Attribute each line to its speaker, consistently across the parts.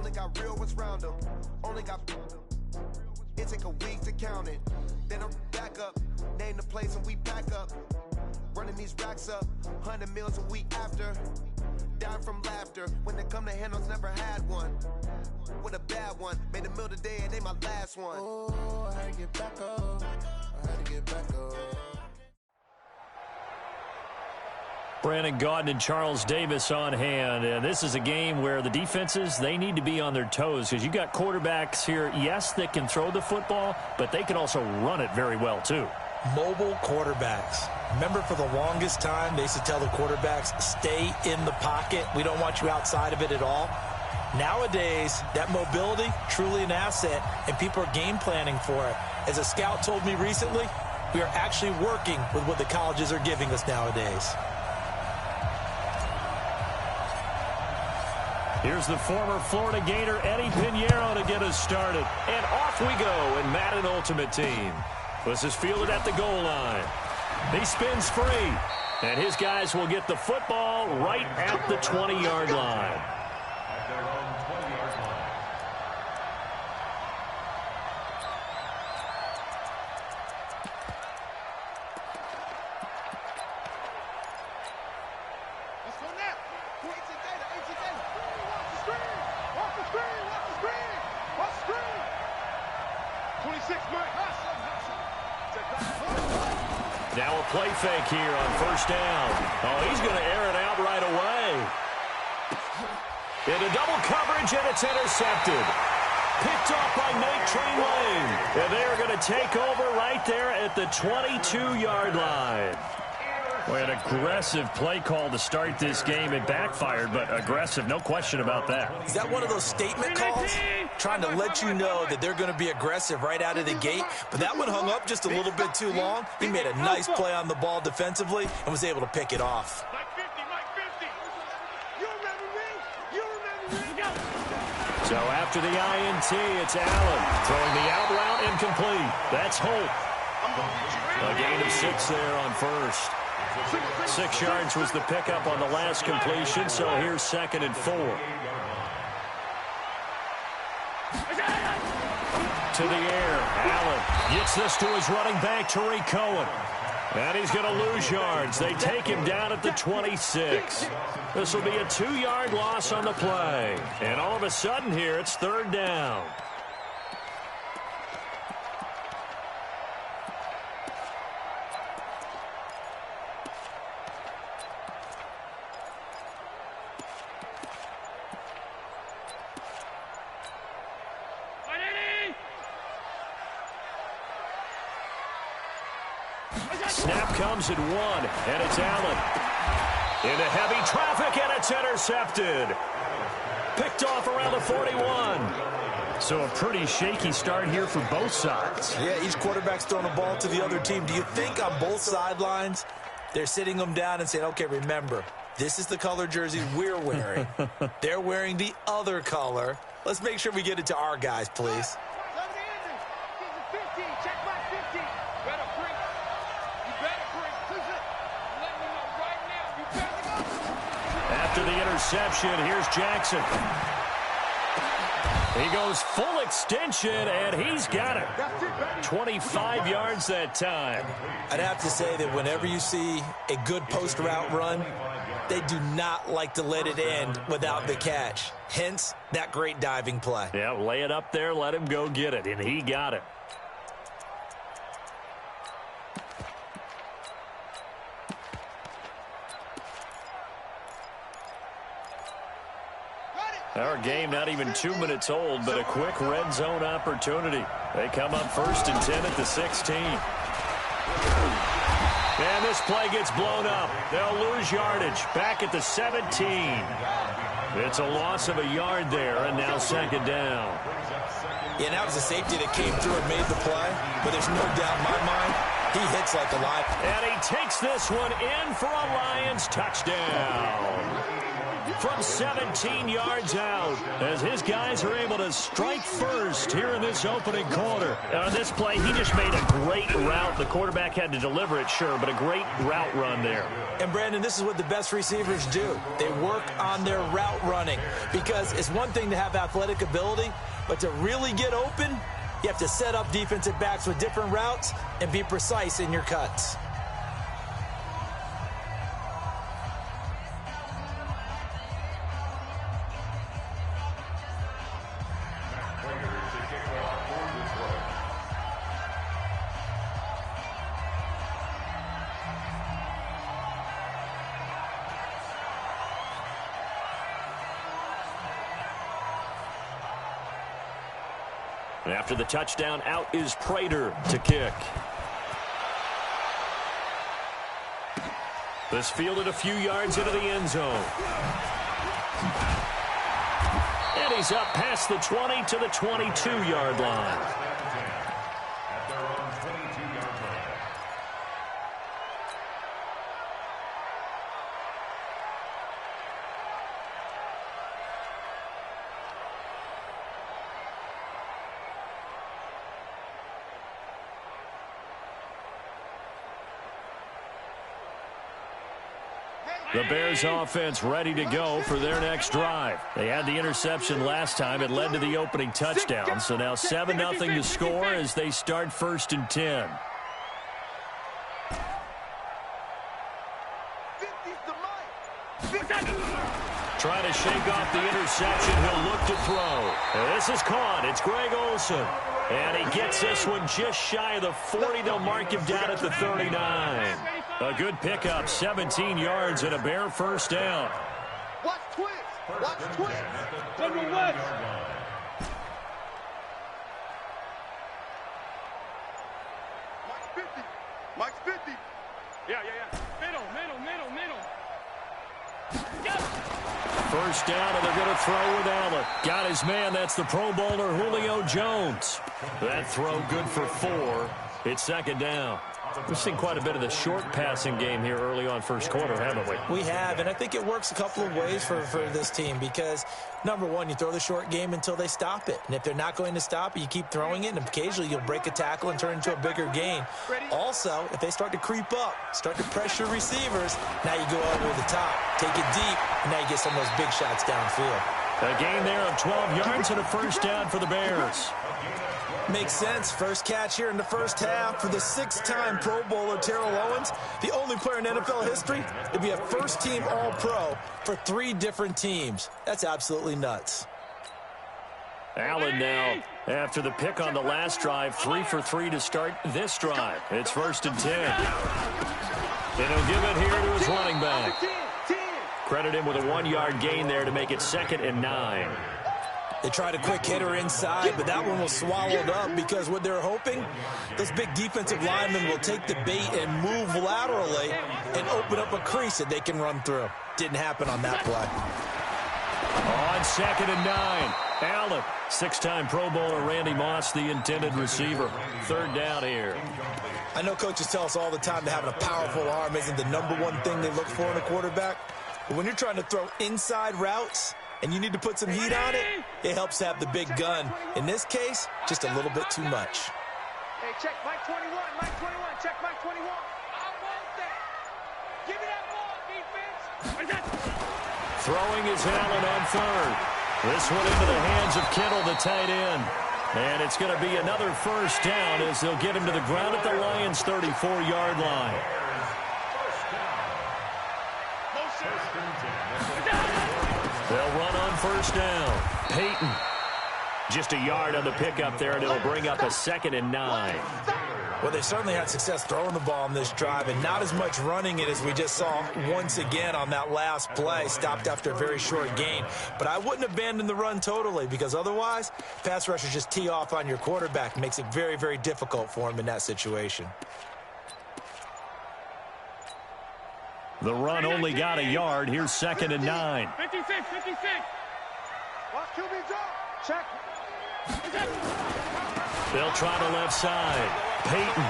Speaker 1: Only got real ones round them. Only got... It take a week to count it. Then I'm back up. Name the place and we pack up. Running these racks up. 100 meals a week after. Dying from laughter. When they come to handles, never had one. With a bad one. Made a meal today and they my last one. Oh, I had to get back up. I had to get back up.
Speaker 2: Brandon Gaudin and Charles Davis on hand. And this is a game where the defenses, they need to be on their toes because you got quarterbacks here, yes, that can throw the football, but they can also run it very well too.
Speaker 3: Mobile quarterbacks. Remember, for the longest time, they used to tell the quarterbacks, stay in the pocket. We don't want you outside of it at all. Nowadays, that mobility, truly an asset, and people are game planning for it. As a scout told me recently, we are actually working with what the colleges are giving us nowadays.
Speaker 2: Here's the former Florida Gator, Eddie Pinheiro, to get us started. And off we go in Madden Ultimate Team. This is fielded at the goal line. He spins free. And his guys will get the football right at the 20-yard line. Now a play fake here on first down. Oh, he's going to air it out right away. Into double coverage, and it's intercepted. Picked off by Nate Trainwayne. And they're going to take over right there at the 22-yard line. Boy, an aggressive play call to start this game. It backfired, but aggressive, no question about that.
Speaker 3: Is that one of those statement calls? Trying to let you know that they're going to be aggressive right out of the gate. But that one hung up just a little bit too long. He made a nice play on the ball defensively and was able to pick it off.
Speaker 2: So after the INT, it's Allen throwing the out route incomplete. That's Holt. A gain of 6 there on first. 6 yards was the pickup on the last completion, so here's 2nd and 4. To the air, Allen gets this to his running back, Tariq Cohen. And he's going to lose yards. They take him down at the 26. This will be a 2-yard loss on the play. And all of a sudden here, it's 3rd down. Snap comes at 1, and it's Allen. Into heavy traffic, and it's intercepted. Picked off around the 41. So a pretty shaky start here for both sides.
Speaker 3: Yeah, each quarterback's throwing a ball to the other team. Do you think on both sidelines they're sitting them down and saying, okay, remember, this is the color jersey we're wearing. They're wearing the other color. Let's make sure we get it to our guys, please.
Speaker 2: After the interception, here's Jackson. He goes full extension, and he's got it. 25 yards that time.
Speaker 3: I'd have to say that whenever you see a good post route run, they do not like to let it end without the catch. Hence, that great diving play.
Speaker 2: Yeah, lay it up there, let him go get it, and he got it. Our game not even 2 minutes old, but a quick red zone opportunity. They come up 1st and 10 at the 16. And this play gets blown up. They'll lose yardage back at the 17. It's a loss of a yard there, and now 2nd down.
Speaker 3: Yeah, that was a safety that came through and made the play, but there's no doubt in my mind he hits like a live.
Speaker 2: And he takes this one in for a Lions touchdown. from 17 yards out as his guys are able to strike first here in this opening quarter.
Speaker 4: On this play, he just made a great route. The quarterback had to deliver it, sure, but a great route run there.
Speaker 3: And, Brandon, this is what the best receivers do. They work on their route running because it's one thing to have athletic ability, but to really get open, you have to set up defensive backs with different routes and be precise in your cuts.
Speaker 2: After the touchdown, out is Prater to kick. This fielded a few yards into the end zone. And he's up past the 20 to the 22-yard line. The Bears offense ready to go for their next drive. They had the interception last time. It led to the opening touchdown. So now 7-0 to score as they start 1st and 10. Trying to shake off the interception. He'll look to throw. This is caught. It's Greg Olsen. And he gets this one just shy of the 40. They'll mark him down at the 39. A good pickup, 17 yards and a Bear first down.
Speaker 1: Watch twist. Watch twist.
Speaker 5: General West. Mike's 50. Mike's 50. Yeah. Middle. Yes.
Speaker 2: First down, and they're going to throw with Allen. Got his man. That's the Pro Bowler Julio Jones. That throw good for 4. It's 2nd down. We've seen quite a bit of the short passing game here early on first quarter, haven't we?
Speaker 3: We have, and I think it works a couple of ways for this team because, number one, you throw the short game until they stop it. And if they're not going to stop it, you keep throwing it, and occasionally you'll break a tackle and turn into a bigger gain. Also, if they start to creep up, start to pressure receivers, now you go over the top, take it deep, and now you get some of those big shots downfield.
Speaker 2: A gain there of 12 yards and a first down for the Bears.
Speaker 3: Makes sense. First catch here in the first half for the 6-time Pro Bowler Terrell Owens, the only player in NFL history to be a first-team All-Pro for 3 different teams. That's absolutely nuts.
Speaker 2: Allen now, after the pick on the last drive, 3 for 3 to start this drive. It's 1st and 10. And he'll give it here to his running back. Credit him with a 1-yard gain there to make it 2nd and 9.
Speaker 3: They tried a quick hitter inside, but that one was swallowed up because what they're hoping, those big defensive linemen will take the bait and move laterally and open up a crease that they can run through. Didn't happen on that play.
Speaker 2: On 2nd and 9, Allen, 6-time Pro Bowler Randy Moss, the intended receiver. 3rd down here.
Speaker 3: I know coaches tell us all the time that having a powerful arm isn't the number one thing they look for in a quarterback. But when you're trying to throw inside routes and you need to put some heat on it, it helps to have the big gun. In this case, just a little bit too much.
Speaker 5: Hey, check Mike 21. Mike 21. Check Mike 21. I want that. Give me that ball, defense.
Speaker 2: Throwing is Allen on 3rd. This one into the hands of Kittle, the tight end. And it's going to be another first down as they'll get him to the ground at the Lions' 34-yard line. They'll run on first down. Peyton. Just a yard on the pickup there, and it'll bring up a 2nd and 9.
Speaker 3: Well, they certainly had success throwing the ball on this drive and not as much running it as we just saw once again on that last play. Stopped after a very short gain. But I wouldn't abandon the run totally because otherwise, pass rushers just tee off on your quarterback. Makes it very, very difficult for him in that situation.
Speaker 2: The run only got a yard. Here's 2nd and 9.
Speaker 5: 56. Watch QB drop. Check.
Speaker 2: They'll try the left side. Peyton.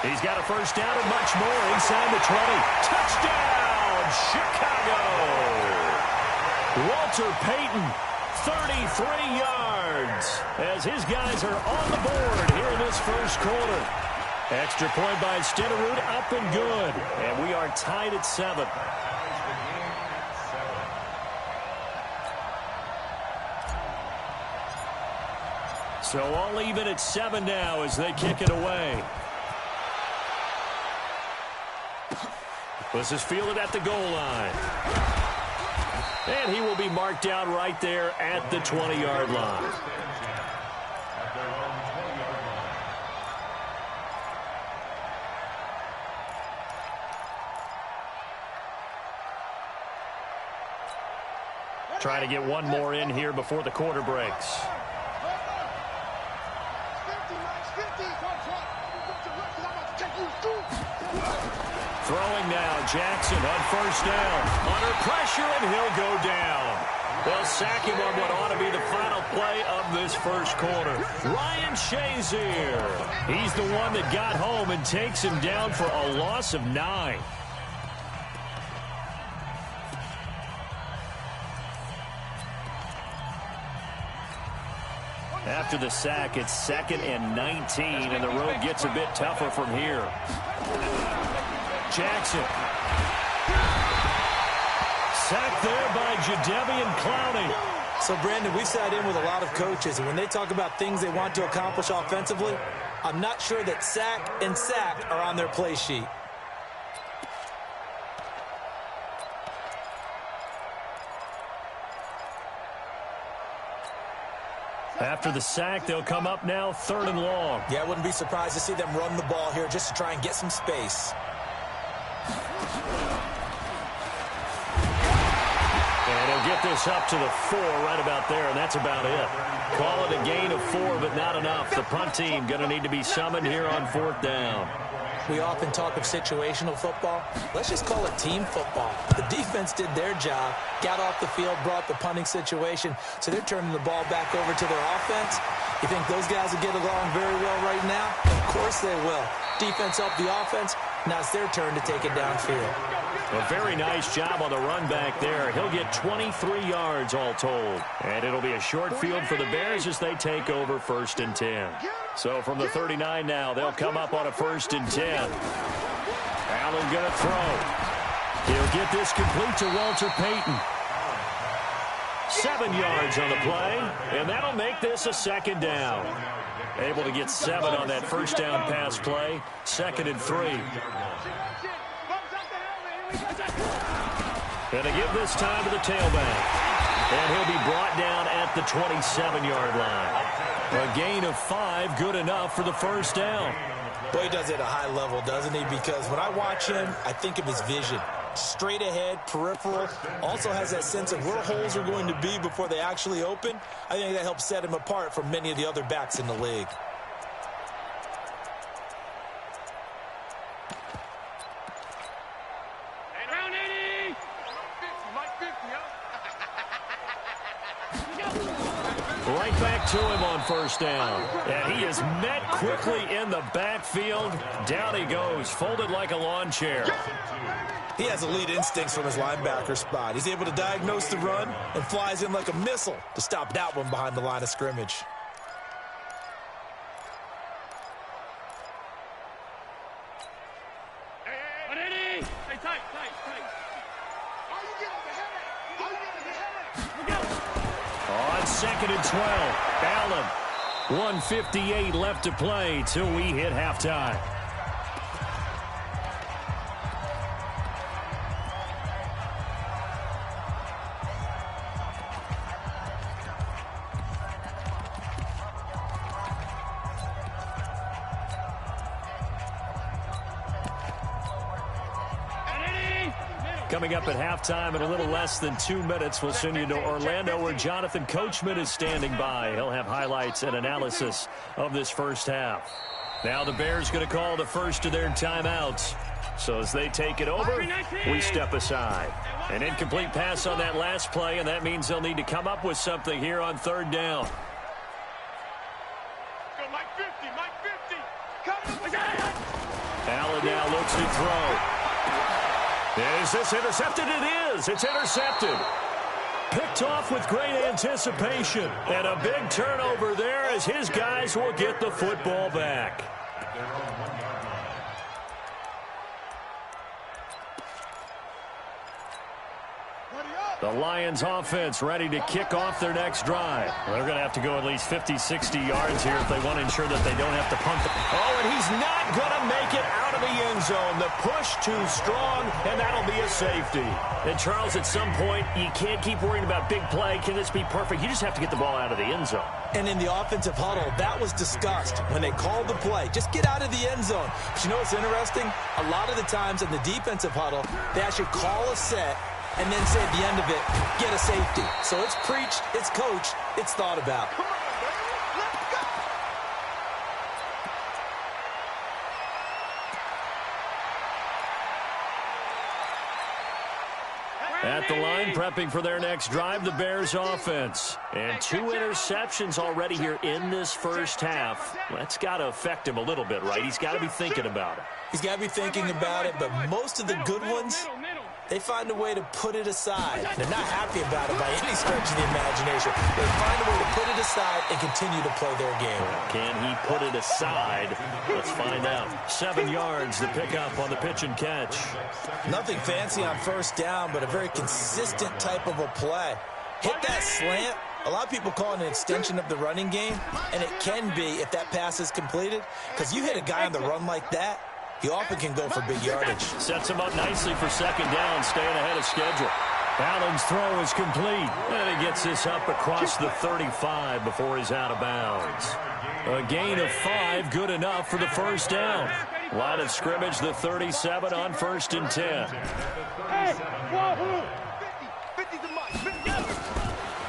Speaker 2: He's got a first down and much more inside the 20. Touchdown, Chicago! Walter Payton, 33 yards, as his guys are on the board here in this first quarter. Extra point by Stenerud, up and good. And we are tied at 7. So all even at 7 now as they kick it away. This is fielded at the goal line. And he will be marked down right there at the 20-yard line. Trying to get one more in here before the quarter breaks. Throwing now, Jackson on first down. Under pressure, and he'll go down. They'll sack him on what ought to be the final play of this first quarter. Ryan Shazier. He's the one that got home and takes him down for a loss of 9. After the sack, it's 2nd and 19, and the road gets a bit tougher from here. Jackson. Sacked there by Jadeveon Clowney.
Speaker 3: So, Brandon, we sat in with a lot of coaches, and when they talk about things they want to accomplish offensively, I'm not sure that sack and sack are on their play sheet.
Speaker 2: After the sack, they'll come up now 3rd and long.
Speaker 3: Yeah, I wouldn't be surprised to see them run the ball here just to try and get some space.
Speaker 2: And he'll get this up to the 4 right about there, and that's about it. Call it a gain of 4, but not enough. The punt team going to need to be summoned here on 4th down.
Speaker 3: We often talk of situational football. Let's just call it team football. The defense did their job, got off the field, brought the punting situation, so they're turning the ball back over to their offense. You think those guys will get along very well right now? Of course they will. Defense helped the offense. Now it's their turn to take it downfield.
Speaker 2: A very nice job on the run back there. He'll get 23 yards all told. And it'll be a short field for the Bears as they take over 1st and 10. So from the 39 now, they'll come up on a 1st and 10. Allen going to throw. He'll get this complete to Walter Payton. 7 yards on the play, and that'll make this a 2nd down. Able to get 7 on that first down pass play. 2nd and 3. And they give this time to the tailback. And he'll be brought down at the 27-yard line. A gain of 5, good enough for the first down.
Speaker 3: Boy, he does it at a high level, doesn't he? Because when I watch him, I think of his vision. Straight ahead, peripheral. Also has that sense of where holes are going to be before they actually open. I think that helps set him apart from many of the other backs in the league.
Speaker 2: Right back to him on first down. And he is met quickly in the backfield. Down he goes, folded like a lawn chair.
Speaker 3: He has elite instincts from his linebacker spot. He's able to diagnose the run and flies in like a missile to stop that one behind the line of scrimmage.
Speaker 2: On 2nd and 12, Allen. 1:58 left to play till we hit halftime. Coming up at halftime in a little less than 2 minutes, we'll send you to Orlando where Jonathan Coachman is standing by. He'll have highlights and analysis of this first half. Now the Bears going to call the first of their timeouts. So as they take it over, we step aside. An incomplete pass on that last play, and that means they'll need to come up with something here on 3rd down. Allen now looks to throw. Is this intercepted? It is. It's intercepted. Picked off with great anticipation. And a big turnover there as his guys will get the football back. The Lions offense ready to kick off their next drive.
Speaker 4: They're going to have to go at least 50, 60 yards here if they want to ensure that they don't have to punt.
Speaker 2: Oh, and he's not going to make it out of the end zone. The push too strong, and that'll be a safety.
Speaker 4: And, Charles, at some point, you can't keep worrying about big play. Can this be perfect? You just have to get the ball out of the end zone.
Speaker 3: And in the offensive huddle, that was discussed when they called the play. Just get out of the end zone. But you know what's interesting? A lot of the times in the defensive huddle, they actually call a set and then say at the end of it, get a safety. So it's preached, it's coached, it's thought about.
Speaker 2: At the line, prepping for their next drive, the Bears offense. And 2 interceptions already here in this first half. That's got to affect him a little bit, right? He's got to be thinking about it.
Speaker 3: He's got to be thinking about it, but most of the good ones, they find a way to put it aside. They're not happy about it by any stretch of the imagination. They find a way to put it aside and continue to play their game.
Speaker 2: Can he put it aside? Let's find out. 7 yards to pick up on the pitch and catch.
Speaker 3: Nothing fancy on first down, but a very consistent type of a play. Hit that slant. A lot of people call it an extension of the running game, and it can be if that pass is completed, because you hit a guy on the run like that, he often can go for big yardage.
Speaker 2: Sets him up nicely for second down, staying ahead of schedule. Allen's throw is complete, and he gets this up across the 35 before he's out of bounds. A gain of 5, good enough for the first down. Line of scrimmage, the 37 on 1st and 10.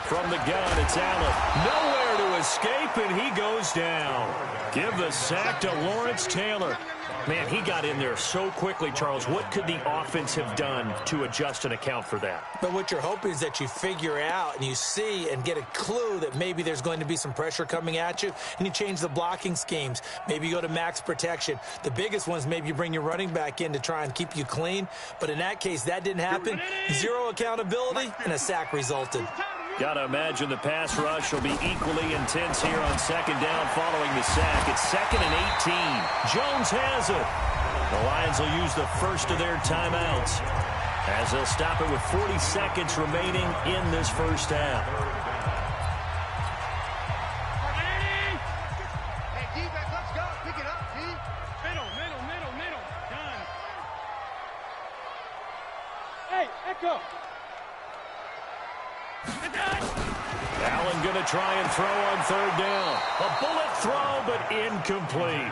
Speaker 2: From the gun, it's Allen. Nowhere to escape, and he goes down. Give the sack to Lawrence Taylor. Man, he got in there so quickly, Charles. What could the offense have done to adjust and account for that?
Speaker 3: But what you're hoping is that you figure out and you see and get a clue that maybe there's going to be some pressure coming at you, and you change the blocking schemes. Maybe you go to max protection. The biggest one is maybe you bring your running back in to try and keep you clean. But in that case, that didn't happen. 0 accountability, and a sack resulted.
Speaker 2: Got to imagine the pass rush will be equally intense here on second down following the sack. It's 2nd and 18. Jones has it. The Lions will use the first of their timeouts as they'll stop it with 40 seconds remaining in this first half.
Speaker 5: Hey, D-back, let's go. Pick it up, D. Middle. Done. Hey, Echo.
Speaker 2: Allen going to try and throw on 3rd down. A bullet throw, but incomplete.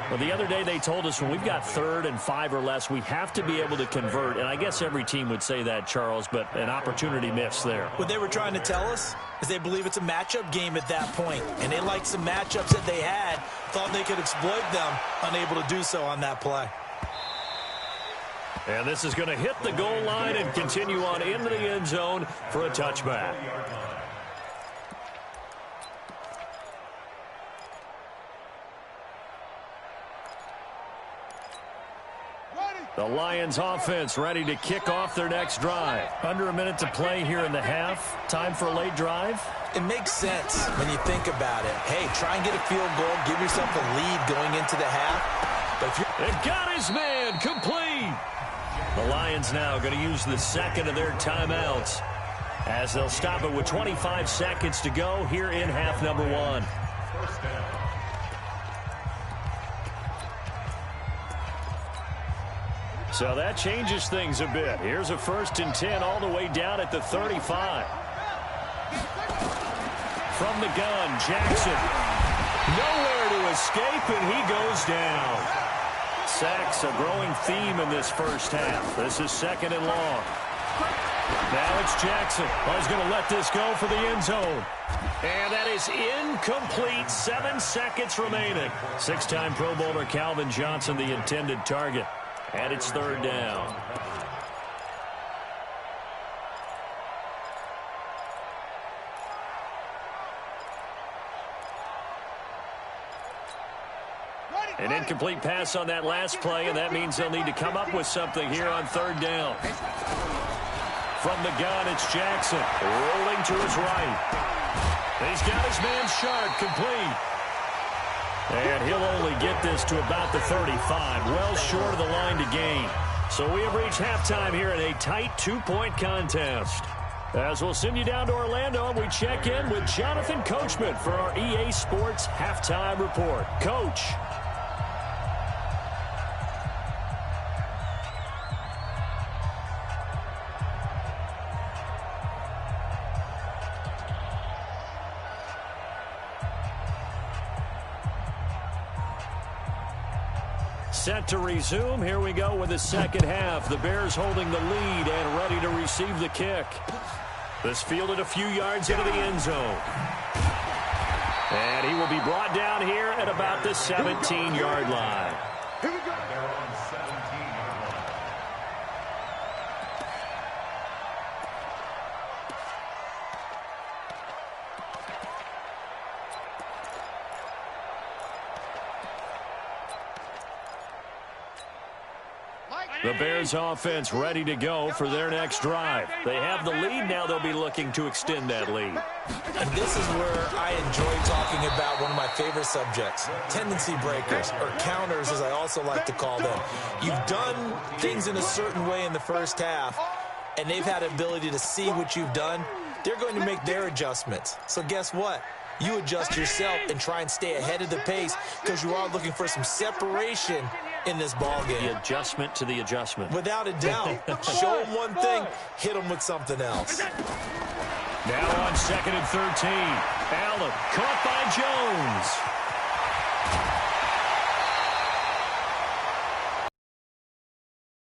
Speaker 2: Well, the other day they told us when we've got 3rd and 5 or less, we have to be able to convert. And I guess every team would say that, Charles, but an opportunity missed there.
Speaker 3: What they were trying to tell us is they believe it's a matchup game at that point. And they liked some matchups that they had, thought they could exploit them, unable to do so on that play.
Speaker 2: And this is going to hit the goal line and continue on into the end zone for a touchback. The Lions offense ready to kick off their next drive. Under a minute to play here in the half. Time for a late drive.
Speaker 3: It makes sense when you think about it. Hey, try and get a field goal, give yourself a lead going into the half. But if you're...
Speaker 2: It got his man complete. The Lions now going to use the second of their timeouts as they'll stop it with 25 seconds to go here in half number 1. So that changes things a bit. Here's a 1st and 10 all the way down at the 35. From the gun, Jackson. Nowhere to escape, and he goes down. Sacks a growing theme in this first half. This is 2nd and long. Now it's Jackson. He's going to let this go for the end zone. And that is incomplete. 7 seconds remaining. 6-time Pro Bowler Calvin Johnson, the intended target. And it's 3rd down. An incomplete pass on that last play, and that means they'll need to come up with something here on 3rd down. From the gun, it's Jackson. Rolling to his right. He's got his man sharp, complete. And he'll only get this to about the 35, well short of the line to gain. So we have reached halftime here in a tight 2-point contest. As we'll send you down to Orlando, and we check in with Jonathan Coachman for our EA Sports Halftime Report. Coach. Set to resume. Here we go with the second half. The Bears holding the lead and ready to receive the kick. This fielded a few yards into the end zone. And he will be brought down here at about the 17-yard line.
Speaker 5: Here we go.
Speaker 2: The Bears offense ready to go for their next drive. They have the lead. Now they'll be looking to extend that lead.
Speaker 3: And this is where I enjoy talking about one of my favorite subjects, tendency breakers, or counters as I also like to call them. You've done things in a certain way in the first half, and they've had the ability to see what you've done. They're going to make their adjustments. So guess what? You adjust yourself and try and stay ahead of the pace because you are looking for some separation in this ball game.
Speaker 2: The adjustment to the adjustment.
Speaker 3: Without a doubt. Show them one thing, hit them with something else.
Speaker 2: Now on 2nd and 13. Allen caught by Jones.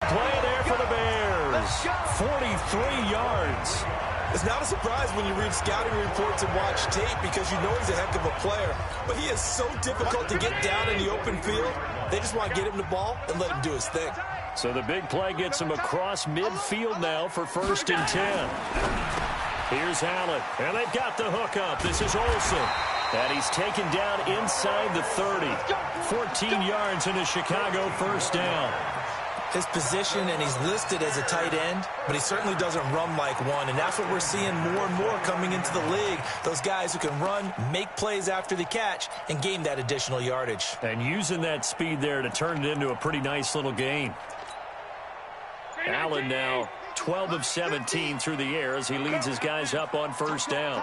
Speaker 2: Play there for the Bears. 43 yards.
Speaker 3: It's not a surprise when you read scouting reports and watch tape because you know he's a heck of a player. But he is so difficult to get down in the open field. They just want to get him the ball and let him do his thing.
Speaker 2: So the big play gets him across midfield now for 1st and 10. Here's Allen, and they've got the hook up. This is Olsen, and he's taken down inside the 30. 14 yards in a Chicago 1st down.
Speaker 3: His position, and he's listed as a tight end, but he certainly doesn't run like one, and that's what we're seeing more and more coming into the league. Those guys who can run, make plays after the catch, and gain that additional yardage.
Speaker 2: And using that speed there to turn it into a pretty nice little gain. Allen now 12 of 17 through the air as he leads his guys up on 1st down.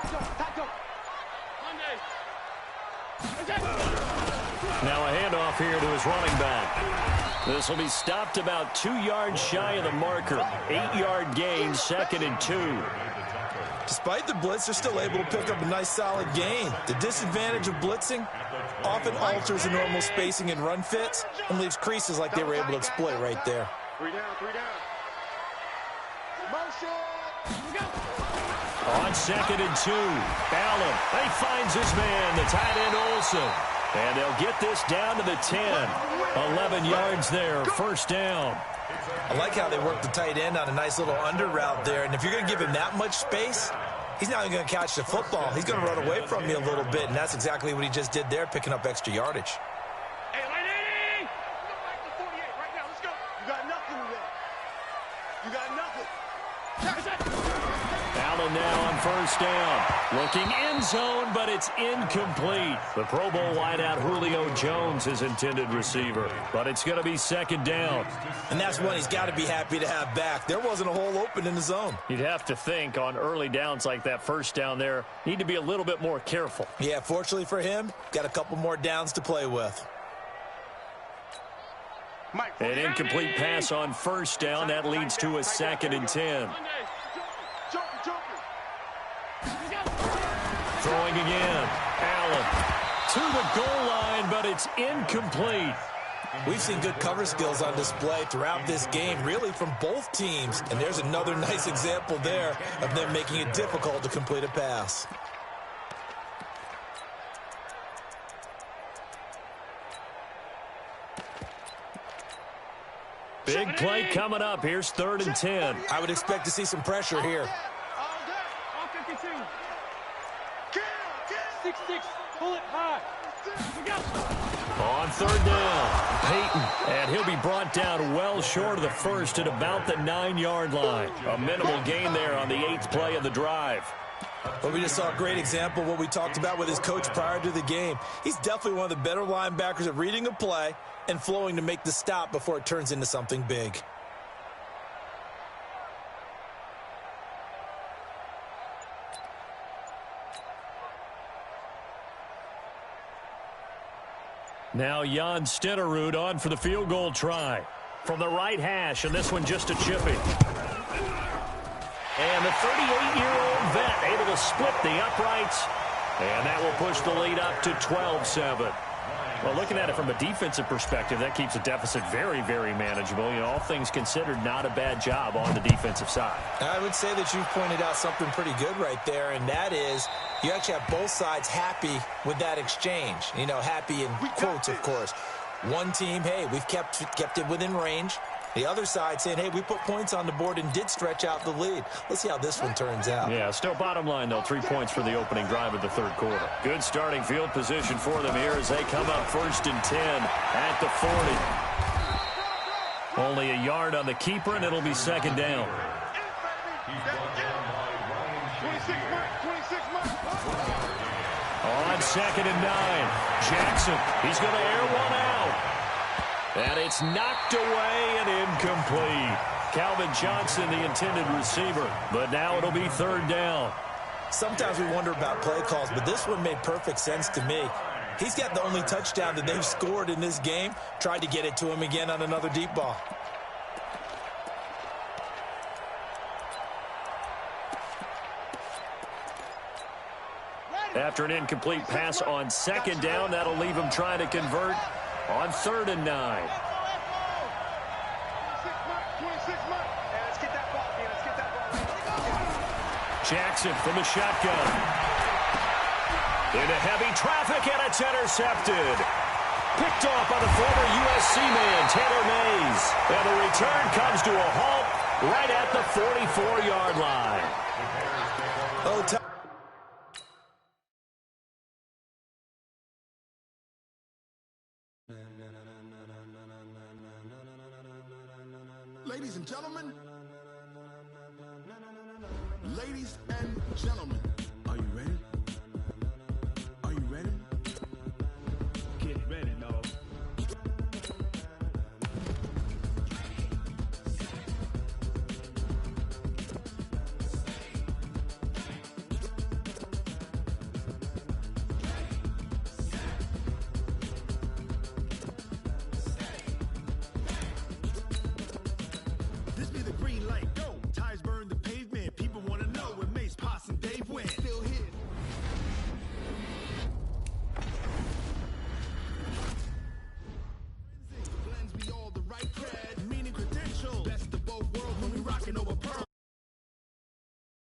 Speaker 2: Now a handoff here to his running back. This will be stopped about 2 yards shy of the marker. 8-yard gain, 2nd and 2.
Speaker 3: Despite the blitz, they're still able to pick up a nice solid gain. The disadvantage of blitzing often alters the normal spacing and run fits and leaves creases like they were able to exploit right there.
Speaker 5: 3 down, 3 down. Motion.
Speaker 2: On 2nd and 2, Allen, he finds his man, the tight end Olsen. And they'll get this down to the 10. 11 yards there, 1st down.
Speaker 3: I like how they work the tight end on a nice little under route there. And if you're going to give him that much space, he's not even going to catch the football. He's going to run away from you a little bit, and that's exactly what he just did there, picking up extra yardage.
Speaker 5: Hey, lady! Go back to 48 right now. Let's go. You got nothing today. You got nothing.
Speaker 2: Allen now on 1st down. Looking end zone, but it's incomplete. The Pro Bowl wideout Julio Jones is intended receiver, but it's going to be 2nd down.
Speaker 3: And that's one he's got to be happy to have back. There wasn't a hole open in the zone.
Speaker 2: You'd have to think on early downs like that 1st down there, need to be a little bit more careful.
Speaker 3: Yeah, fortunately for him, got a couple more downs to play with.
Speaker 2: An incomplete pass on 1st down. That leads to a 2nd and 10. Throwing again. Allen to the goal line, but it's incomplete.
Speaker 3: We've seen good cover skills on display throughout this game, really from both teams. And there's another nice example there of them making it difficult to complete a pass.
Speaker 2: Big play coming up. Here's 3rd and 10.
Speaker 3: I would expect to see some pressure here.
Speaker 5: All day. All 52. 6-6. Pull it high.
Speaker 2: On third down, Peyton, and he'll be brought down well short of the first at about the 9-yard line. A minimal gain there on the 8th play of the drive.
Speaker 3: But we just saw a great example of what we talked about with his coach prior to the game. He's definitely one of the better linebackers at reading a play and flowing to make the stop before it turns into something big.
Speaker 2: Now Jan Stenerud on for the field goal try.
Speaker 4: From the right hash, and this one just a chipping. And the 38-year-old vet able to split the uprights. And that will push the lead up to 12-7. Well, looking at it from a defensive perspective, that keeps the deficit very, very manageable. You know, all things considered, not a bad job on the defensive side.
Speaker 3: I would say that you've pointed out something pretty good right there, and that is you actually have both sides happy with that exchange. You know, happy in quotes, of course. One team, hey, we've kept it within range. The other side saying, hey, we put points on the board and did stretch out the lead. Let's see how this one turns out.
Speaker 2: Yeah, still bottom line, though, 3 points for the opening drive of the third quarter. Good starting field position for them here as they come up 1st and 10 at the 40. Only a yard on the keeper, and it'll be 2nd down. On 2nd and 9, Jackson, he's going to air one out. And it's knocked away and incomplete. Calvin Johnson, the intended receiver. But now it'll be 3rd down.
Speaker 3: Sometimes we wonder about play calls, but this one made perfect sense to me. He's got the only touchdown that they've scored in this game. Tried to get it to him again on another deep ball.
Speaker 2: After an incomplete pass on 2nd down, that'll leave him trying to convert on 3rd and 9. Jackson from the shotgun. Into heavy traffic, and it's intercepted. Picked off by the former USC man, Taylor Mays. And the return comes to a halt right at the 44-yard line.
Speaker 6: Ladies and gentlemen,